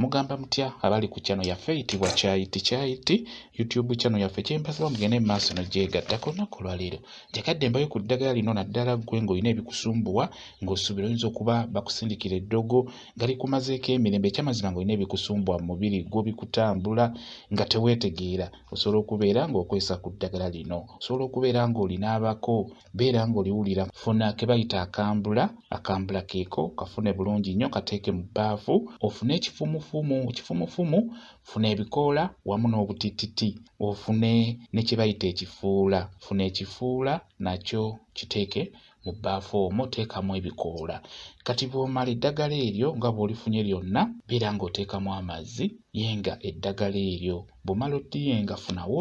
mugamba mutya abali ku channel yaffe eyitibwa Kyayiti YouTube channel yaffe kyembasaba mugende mu maaso n'ogyegattako olunaku lwa leero njakadde mbayo ku ddagala lino naddala ggwe ng'olina ebikusumbuwa ng'osuubira oyinza okuba bakusindikira eddogo nga likumazeeko emirembe ekyamazima ng'olina ebikusumbuwa mu mubiri gwo bikutambula nga teweetegeera osobola okubeera ng'okwesa ku ddagala lino osobola okubeera ng'olinaabako beera ng'oliwulira funa ke bayita akambula keeko kafune bulungi nnyo kateeke mu bbaafu ofune ekifumufumu funa ebikoola wamu n'obutititi ofune ne kye bayita ekifuula funa ekifuula nakyo kiteeke mu bbaafu omwo teekamu ebikoola kati bw'omala eddagala eryo nga bw'olifunye lyonna beera ng'oteekamu amazzi yenga eddagala eryo bw'omala oddiyenga funawo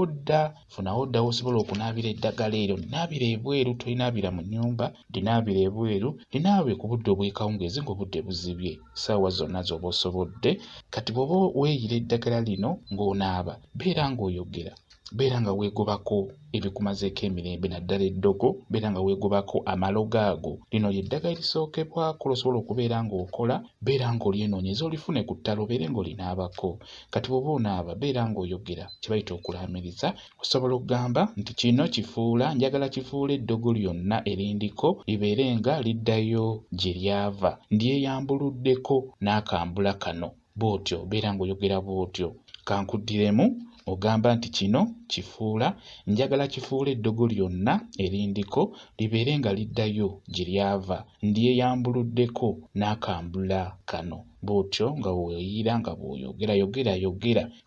odda w'osobola okunaabira eddagala eryo linaabira ebweru tolinaabira mu nnyumba linaabira ebweru linaabe ku budde obw'ekawungeezi ng'obudde buzibye ssaawa zonna z'oba osobodde kati bw'oba weeyira eddagala lino ng'onaaba beera ng'oyogera beera nga weegobako ebikumazeeko emirembe naddala eddogo beera nga weegobako amalogo ago lino ly'eddagala erisookebwako osobola okubeera ng'okola beera ng'olyenoonyeza olifune ku ttalo obeere ng'olinaabako kati bw'oba onaaba beera ng'oyogera kye bayita okulaamiriza osobola okugamba nti kino kifuula njagala kifuula eddogo lyonna erindiko libeere nga liddayo gye lyava ndyeyambuluddeko n'akambula kano bw'otyo beera ng'oyogera bw'otyo kankuddiremu ogamba nti kino kifuula njagala kifuula eddogo lyonna erindiko libeere nga liddayo gye lyava ndyeyambuluddeko n'akambula kano bw'otyo nga weeyira nga bw'oyogera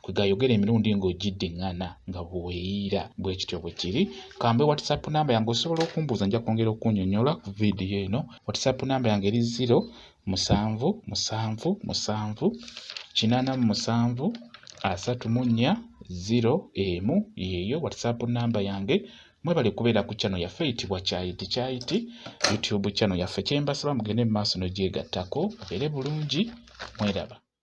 kwegayogera emirundi ng'ogiddiŋŋana nga bw'oweeyira bwe kityo bwe kiri kambe WhatsApp namba yange osobola okumbuuza nja kwongera okunnyonnyola ku vidiyo eno WhatsApp namba yange eri 0778734 yeeyo WhatsApp namba yange mwebale kubeera ku channel yaffe eyitibwa Kyayiti YouTube channel yaffe kyembasaba mugende mu maaso n'ogyegattako babeere bulungi mweraba.